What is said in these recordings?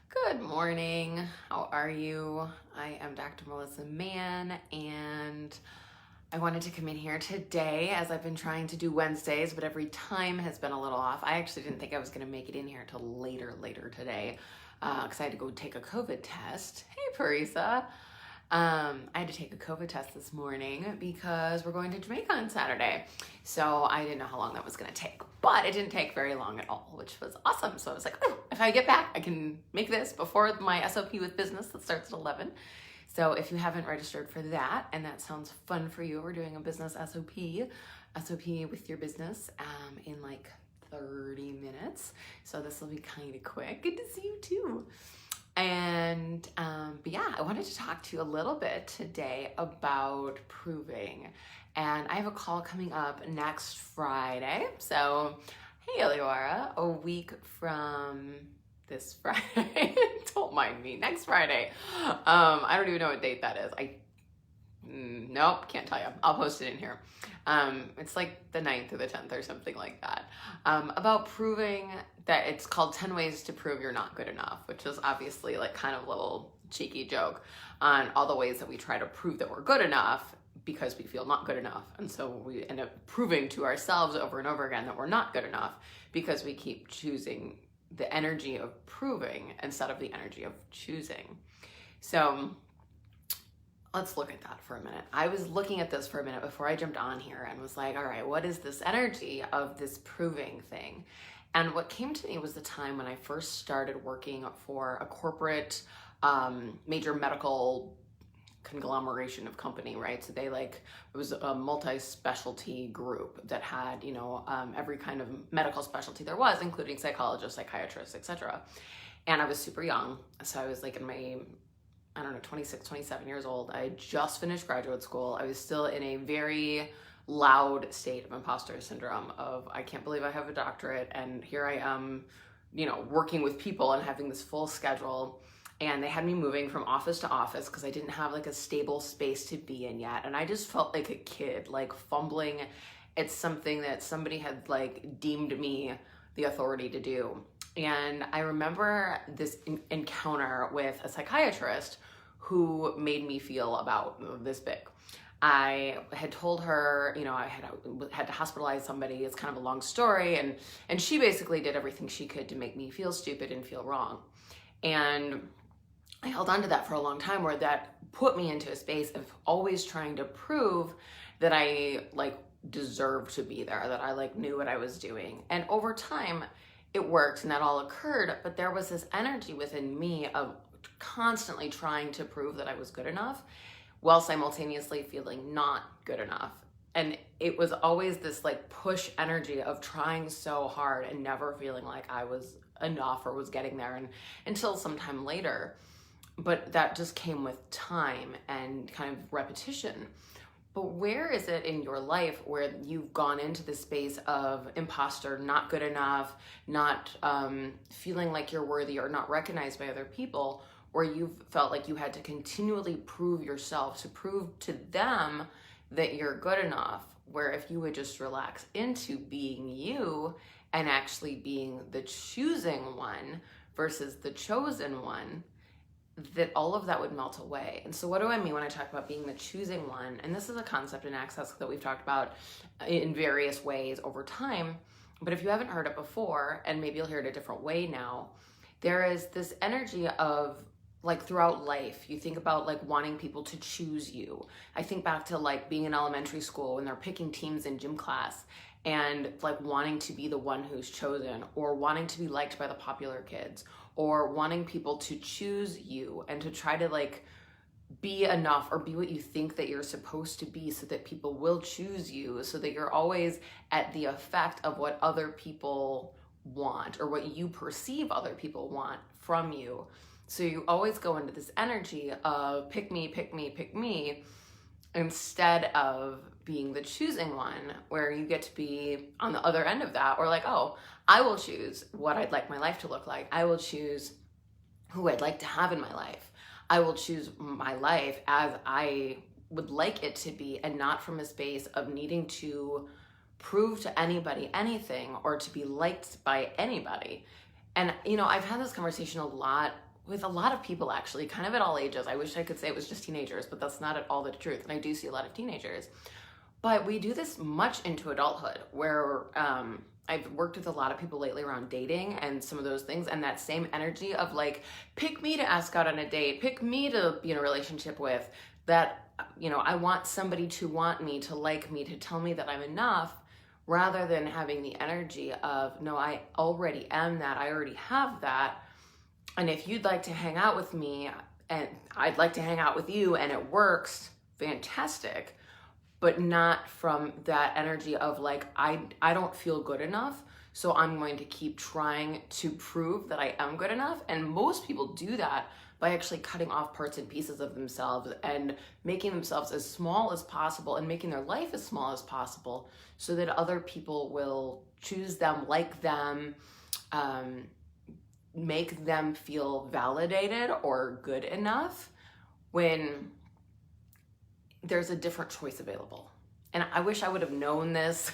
Good morning. How are you? I am Dr. Melissa Mann, and I wanted to come in here today as I've been trying to do Wednesdays, but every time has been a little off. I actually didn't think I was going to make it in here until later today because I had to go take a COVID test. Hey, Parisa. I had to take a COVID test this morning because we're going to Jamaica on Saturday. So I didn't know how long that was going to take, but it didn't take very long at all, which was awesome. So I was like, oh, if I get back, I can make this before my SOP with business that starts at 11. So if you haven't registered for that and that sounds fun for you, we're doing a business SOP with your business in like 30 minutes. So this will be kind of quick. Good to see you too. But yeah, I wanted to talk to you a little bit today about proving. And I have a call coming up next Friday. So, hey, Eliora, a week from this Friday. Don't mind me. Next Friday. I don't even know what date that is. Nope, can't tell you. I'll post it in here. It's like the 9th or the 10th or something like that. About proving that it's called 10 Ways to Prove You're Not Good Enough, which is obviously like kind of a little cheeky joke on all the ways that we try to prove that we're good enough because we feel not good enough. And so we end up proving to ourselves over and over again that we're not good enough because we keep choosing the energy of proving instead of the energy of choosing. So let's look at that for a minute. I was looking at this for a minute before I jumped on here and was like, all right, what is this energy of this proving thing? And what came to me was the time when I first started working for a corporate major medical conglomeration of company, right? So it was a multi-specialty group that had, every kind of medical specialty there was, including psychologists, psychiatrists, etc. And I was super young. So I was like in my 26, 27 years old. I had just finished graduate school. I was still in a very loud state of imposter syndrome of, I can't believe I have a doctorate and here I am, working with people and having this full schedule. And they had me moving from office to office because I didn't have like a stable space to be in yet. And I just felt like a kid, like fumbling. It's something that somebody had like deemed me the authority to do. And I remember this encounter with a psychiatrist who made me feel about this big. I had told her, I had to hospitalize somebody. It's kind of a long story. And she basically did everything she could to make me feel stupid and feel wrong. And I held on to that for a long time where that put me into a space of always trying to prove that I deserved to be there, that I knew what I was doing. And over time, it worked and that all occurred, but there was this energy within me of constantly trying to prove that I was good enough while simultaneously feeling not good enough. And it was always this push energy of trying so hard and never feeling like I was enough or was getting there until sometime later. But that just came with time and kind of repetition. But where is it in your life where you've gone into the space of imposter, not good enough, not feeling like you're worthy or not recognized by other people, where you've felt like you had to continually prove yourself to prove to them that you're good enough, where if you would just relax into being you and actually being the choosing one versus the chosen one, that all of that would melt away. And so what do I mean when I talk about being the choosing one? And this is a concept in Access that we've talked about in various ways over time. But if you haven't heard it before, and maybe you'll hear it a different way now, there is this energy of throughout life, you think about wanting people to choose you. I think back to being in elementary school when they're picking teams in gym class and wanting to be the one who's chosen, or wanting to be liked by the popular kids, or wanting people to choose you and to try to be enough or be what you think that you're supposed to be so that people will choose you, so that you're always at the effect of what other people want or what you perceive other people want from you. So you always go into this energy of pick me, pick me, pick me, instead of being the choosing one, where you get to be on the other end of that, or oh, I will choose what I'd like my life to look like. I will choose who I'd like to have in my life. I will choose my life as I would like it to be, and not from a space of needing to prove to anybody anything or to be liked by anybody. And I've had this conversation a lot with a lot of people, actually, kind of at all ages. I wish I could say it was just teenagers, but that's not at all the truth. And I do see a lot of teenagers. But we do this much into adulthood, where I've worked with a lot of people lately around dating and some of those things, and that same energy of like, pick me to ask out on a date, pick me to be in a relationship with, that, you know, I want somebody to want me, to like me, to tell me that I'm enough, rather than having the energy of, no, I already am that, I already have that. And if you'd like to hang out with me and I'd like to hang out with you and it works, fantastic. But not from that energy of like, I don't feel good enough, so I'm going to keep trying to prove that I am good enough. And most people do that by actually cutting off parts and pieces of themselves and making themselves as small as possible and making their life as small as possible so that other people will choose them, like them, make them feel validated or good enough, when there's a different choice available. And I wish I would have known this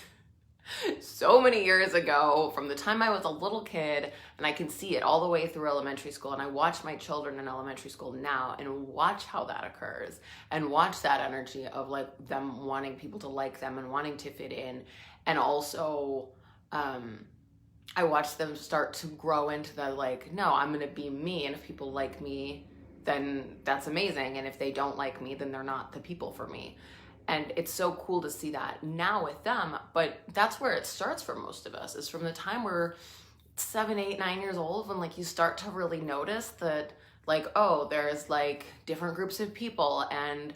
so many years ago, from the time I was a little kid, and I can see it all the way through elementary school. And I watch my children in elementary school now and watch how that occurs, and watch that energy of like them wanting people to like them and wanting to fit in. And also, I watch them start to grow into the like, no, I'm gonna be me, and if people like me, then that's amazing. And if they don't like me, then they're not the people for me. And it's so cool to see that now with them. But that's where it starts for most of us, is from the time we're 7, 8, 9 years old, when like you start to really notice that like, oh, there's like different groups of people, and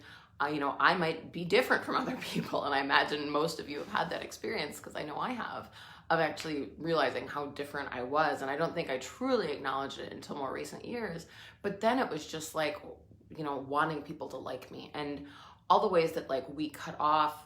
you know, I might be different from other people. And I imagine most of you have had that experience, because I know I have, of actually realizing how different I was. And I don't think I truly acknowledged it until more recent years. But then it was just like, you know, wanting people to like me, and all the ways that like we cut off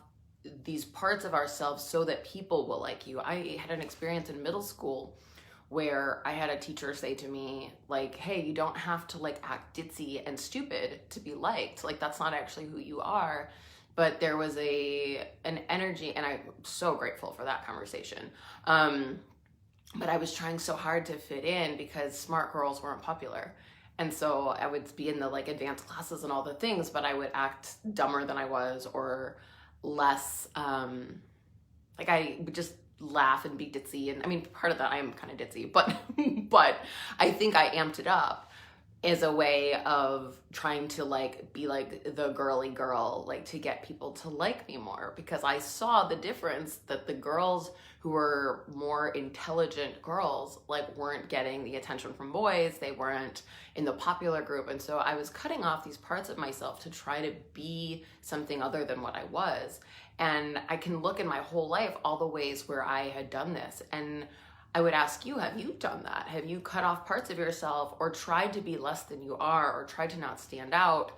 these parts of ourselves so that people will like you. I had an experience in middle school where I had a teacher say to me like, hey, you don't have to like act ditzy and stupid to be liked. Like, that's not actually who you are. But there was an energy, and I'm so grateful for that conversation. But I was trying so hard to fit in because smart girls weren't popular. And so I would be in the like advanced classes and all the things, but I would act dumber than I was, or less, like I would just laugh and be ditzy. And I mean, part of that, I am kind of ditzy, but I think I amped it up as a way of trying to like be like the girly girl, like to get people to like me more, because I saw the difference that the girls who were more intelligent girls like weren't getting the attention from boys. They weren't in the popular group. And so I was cutting off these parts of myself to try to be something other than what I was. And I can look in my whole life all the ways where I had done this. And I would ask you, have you done that? Have you cut off parts of yourself, or tried to be less than you are, or tried to not stand out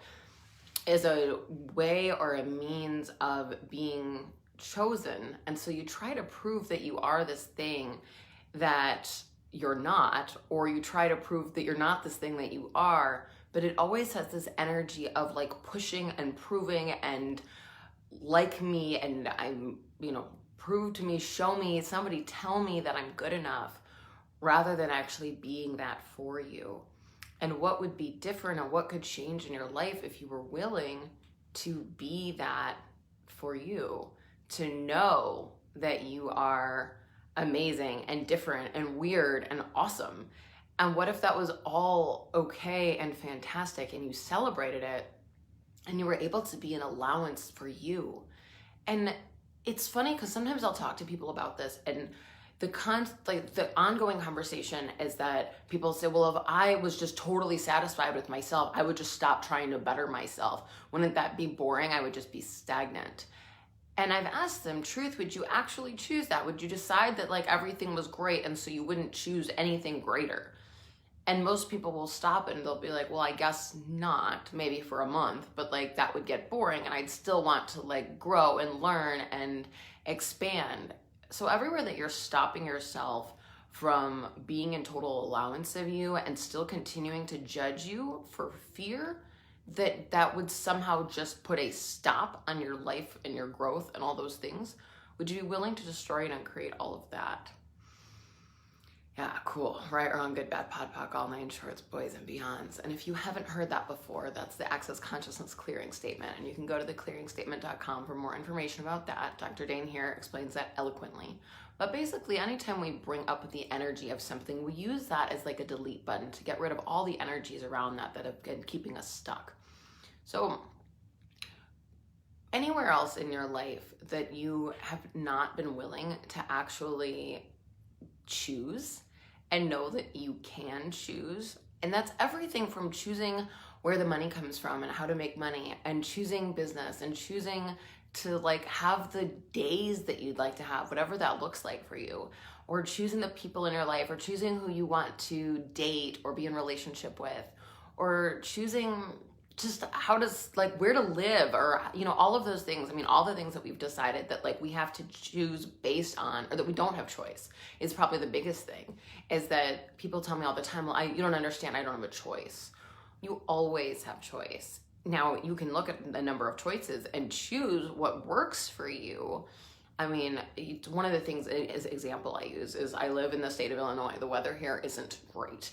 as a way or a means of being chosen? And so you try to prove that you are this thing that you're not, or you try to prove that you're not this thing that you are, but it always has this energy of like pushing and proving and like me, and I'm, you know, prove to me, show me, somebody tell me that I'm good enough, rather than actually being that for you. And what would be different, and what could change in your life if you were willing to be that for you, to know that you are amazing and different and weird and awesome. And what if that was all okay and fantastic, and you celebrated it, and you were able to be an allowance for you? And it's funny because sometimes I'll talk to people about this, and the ongoing conversation is that people say, well, if I was just totally satisfied with myself, I would just stop trying to better myself. Wouldn't that be boring? I would just be stagnant. And I've asked them, truth, would you actually choose that? Would you decide that like everything was great, and so you wouldn't choose anything greater? And most people will stop and they'll be like, well, I guess not, maybe for a month, but like that would get boring, and I'd still want to like grow and learn and expand. So everywhere that you're stopping yourself from being in total allowance of you and still continuing to judge you for fear that would somehow just put a stop on your life and your growth and all those things, would you be willing to destroy and uncreate all of that? Yeah, cool. Right, wrong, good, bad, pod, poc, all nine shorts, boys and beyonds. And if you haven't heard that before, that's the Access Consciousness Clearing Statement. And you can go to theclearingstatement.com for more information about that. Dr. Dane here explains that eloquently. But basically, anytime we bring up the energy of something, we use that as like a delete button to get rid of all the energies around that have been keeping us stuck. So anywhere else in your life that you have not been willing to actually choose and know that you can choose, and that's everything from choosing where the money comes from and how to make money, and choosing business, and choosing to like have the days that you'd like to have, whatever that looks like for you, or choosing the people in your life, or choosing who you want to date or be in relationship with, or choosing just how to, like, where to live, or, you know, all of those things. I mean, all the things that we've decided that like we have to choose based on, or that we don't have choice, is probably the biggest thing. Is that people tell me all the time, well, you don't understand, I don't have a choice. You always have choice. Now, you can look at the number of choices and choose what works for you. I mean, one of the things, as example I use, is I live in the state of Illinois. The weather here isn't great.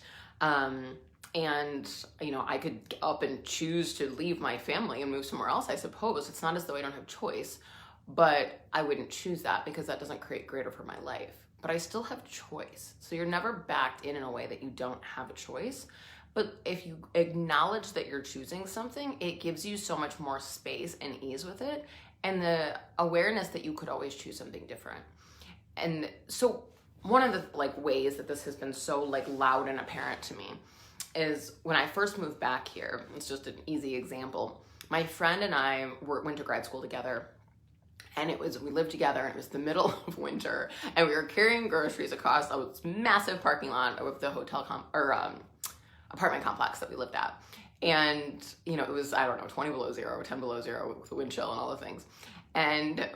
And, you know, I could get up and choose to leave my family and move somewhere else, I suppose. It's not as though I don't have choice, but I wouldn't choose that because that doesn't create greater for my life. But I still have choice. So you're never backed in a way that you don't have a choice. But if you acknowledge that you're choosing something, it gives you so much more space and ease with it, and the awareness that you could always choose something different. And so one of the like ways that this has been so like loud and apparent to me is when I first moved back here. It's just an easy example. My friend and I went to grad school together, and we lived together, and it was the middle of winter, and we were carrying groceries across a massive parking lot of the apartment complex that we lived at. And, you know, it was, I don't know, 20 below zero, 10 below zero with the wind chill and all the things. And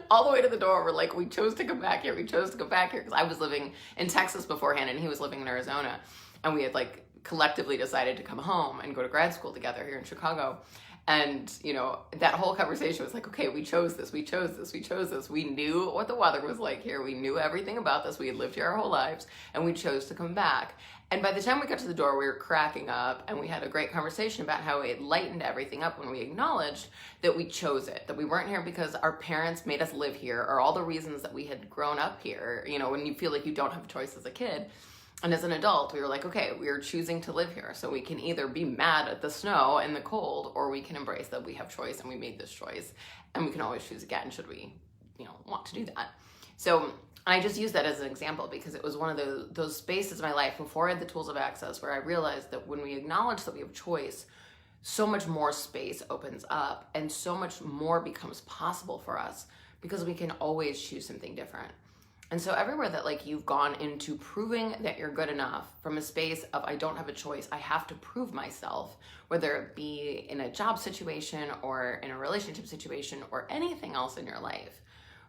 all the way to the door, we're like, we chose to come back here. We chose to come back here because I was living in Texas beforehand and he was living in Arizona. And we had like collectively decided to come home and go to grad school together here in Chicago. And, you know, that whole conversation was like, okay, we chose this, we chose this, we chose this. We knew what the weather was like here. We knew everything about this. We had lived here our whole lives, and we chose to come back. And by the time we got to the door, we were cracking up, and we had a great conversation about how it lightened everything up when we acknowledged that we chose it, that we weren't here because our parents made us live here, or all the reasons that we had grown up here. You know, when you feel like you don't have a choice as a kid. And as an adult, we were like, okay, we are choosing to live here. So we can either be mad at the snow and the cold, or we can embrace that we have choice and we made this choice. And we can always choose again should we, you know, want to do that. So I just use that as an example because it was one of those spaces in my life before I had the tools of access where I realized that when we acknowledge that we have choice, so much more space opens up and so much more becomes possible for us because we can always choose something different. And so everywhere that like you've gone into proving that you're good enough from a space of I don't have a choice, I have to prove myself, whether it be in a job situation or in a relationship situation or anything else in your life,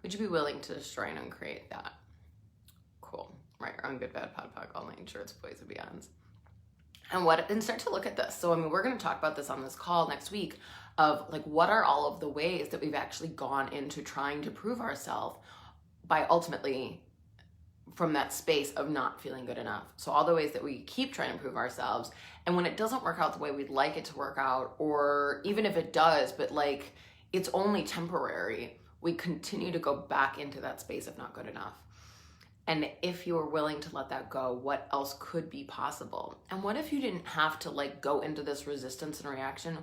would you be willing to destroy and uncreate that? Cool. Right, wrong, good, bad, pod, poc, all nine shorts, boys and beyonds. And start to look at this. So I mean, we're going to talk about this on this call next week of like what are all of the ways that we've actually gone into trying to prove ourselves by ultimately from that space of not feeling good enough. So all the ways that we keep trying to prove ourselves, and when it doesn't work out the way we'd like it to work out, or even if it does, but like it's only temporary, we continue to go back into that space of not good enough. And if you were willing to let that go, what else could be possible? And what if you didn't have to like go into this resistance and reaction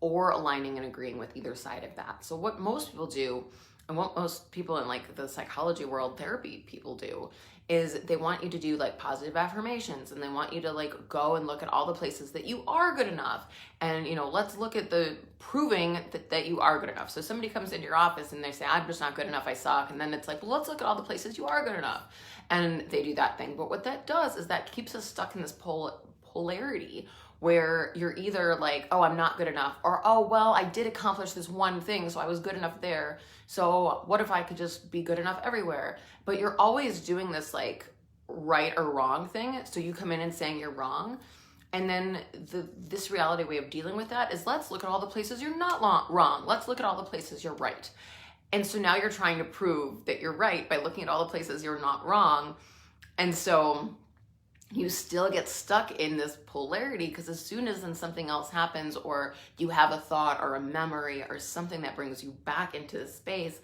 or aligning and agreeing with either side of that? So what most people do, and what most people in like the psychology world, therapy people do, is they want you to do like positive affirmations, and they want you to like go and look at all the places that you are good enough. And, you know, let's look at the proving that you are good enough. So somebody comes into your office and they say, I'm just not good enough, I suck. And then it's like, well, let's look at all the places you are good enough. And they do that thing. But what that does is that keeps us stuck in this polarity where you're either like, oh, I'm not good enough, or, oh, well, I did accomplish this one thing, so I was good enough there. So what if I could just be good enough everywhere? But you're always doing this like right or wrong thing. So you come in and saying you're wrong. And then this reality way of dealing with that is let's look at all the places you're not wrong. Let's look at all the places you're right. And so now you're trying to prove that you're right by looking at all the places you're not wrong. And so you still get stuck in this polarity, because as soon as then something else happens, or you have a thought or a memory or something that brings you back into the space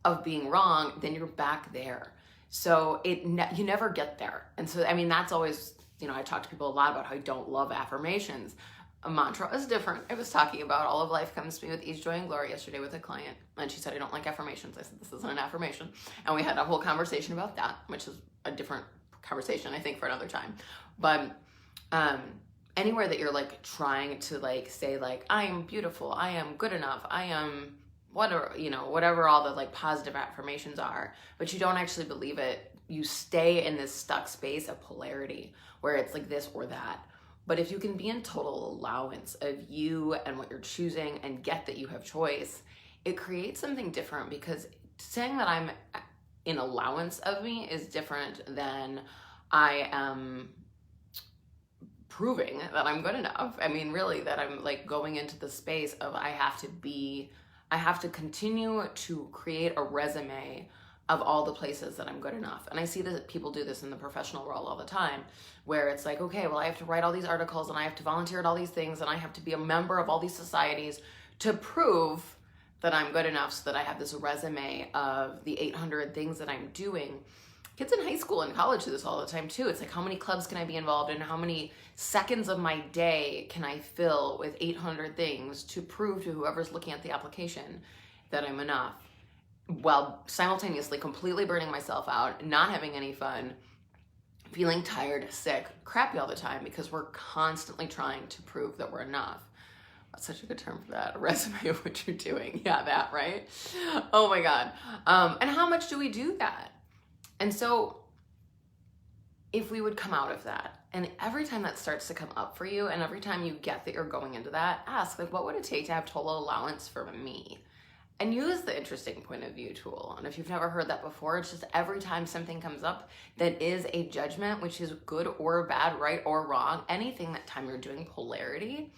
of being wrong, then you're back there. So you never get there. And so, I mean, that's always, I talk to people a lot about how I don't love affirmations. A mantra is different. I was talking about all of life comes to me with ease, joy, and glory yesterday with a client, and she said, I don't like affirmations. I said, this isn't an affirmation. And we had a whole conversation about that, which is a different conversation, I think, for another time. But anywhere that you're like trying to like say like, I am beautiful, I am good enough, I am whatever all the like positive affirmations are, but you don't actually believe it, you stay in this stuck space of polarity where it's like this or that. But if you can be in total allowance of you and what you're choosing and get that you have choice, it creates something different, because saying that I'm in allowance of me is different than I am proving that I'm good enough. I mean, really, that I'm like going into the space of I have to continue to create a resume of all the places that I'm good enough. And I see that people do this in the professional world all the time, where it's like, okay, well, I have to write all these articles and I have to volunteer at all these things and I have to be a member of all these societies to prove that I'm good enough, so that I have this resume of the 800 things that I'm doing. Kids in high school and college do this all the time too. It's like, how many clubs can I be involved in? How many seconds of my day can I fill with 800 things to prove to whoever's looking at the application that I'm enough? While simultaneously completely burning myself out, not having any fun, feeling tired, sick, crappy all the time, because we're constantly trying to prove that we're enough. That's such a good term for that. A resume of what you're doing. Yeah, that, right? Oh my God. And how much do we do that? And so if we would come out of that, and every time that starts to come up for you, and every time you get that you're going into that, ask, like, what would it take to have total allowance for me? And use the interesting point of view tool. And if you've never heard that before, it's just every time something comes up that is a judgment, which is good or bad, right or wrong, anything that time you're doing polarity,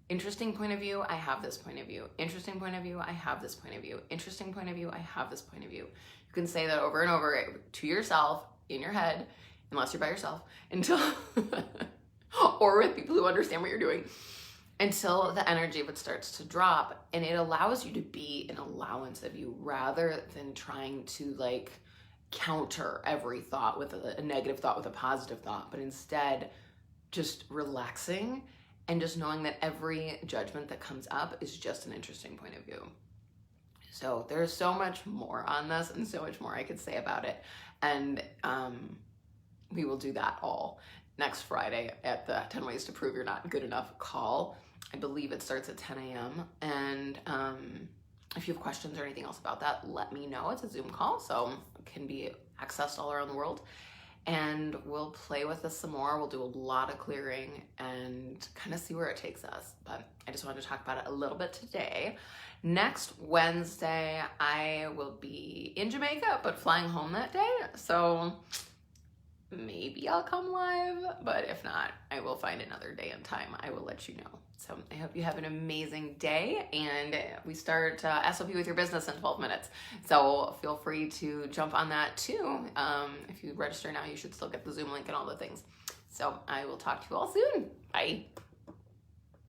interesting point of view, I have this point of view. Interesting point of view, I have this point of view. Interesting point of view, I have this point of view. You can say that over and over to yourself in your head, unless you're by yourself, until, or with people who understand what you're doing, until the energy of it starts to drop, and it allows you to be an allowance of you, rather than trying to like counter every thought with a negative thought with a positive thought, but instead just relaxing and just knowing that every judgment that comes up is just an interesting point of view. So there's so much more on this and so much more I could say about it. And we will do that all next Friday at the 10 Ways to Prove You're Not Good Enough call. I believe it starts at 10 a.m. And if you have questions or anything else about that, let me know. It's a Zoom call, so it can be accessed all around the world. And we'll play with this some more. We'll do a lot of clearing and kind of see where it takes us. But I just wanted to talk about it a little bit today. Next Wednesday, I will be in Jamaica, but flying home that day. So maybe I'll come live, but if not, I will find another day and time. I will let you know. So I hope you have an amazing day, and we start SOP with your business in 12 minutes. So feel free to jump on that too. If you register now, you should still get the Zoom link and all the things. So I will talk to you all soon. Bye.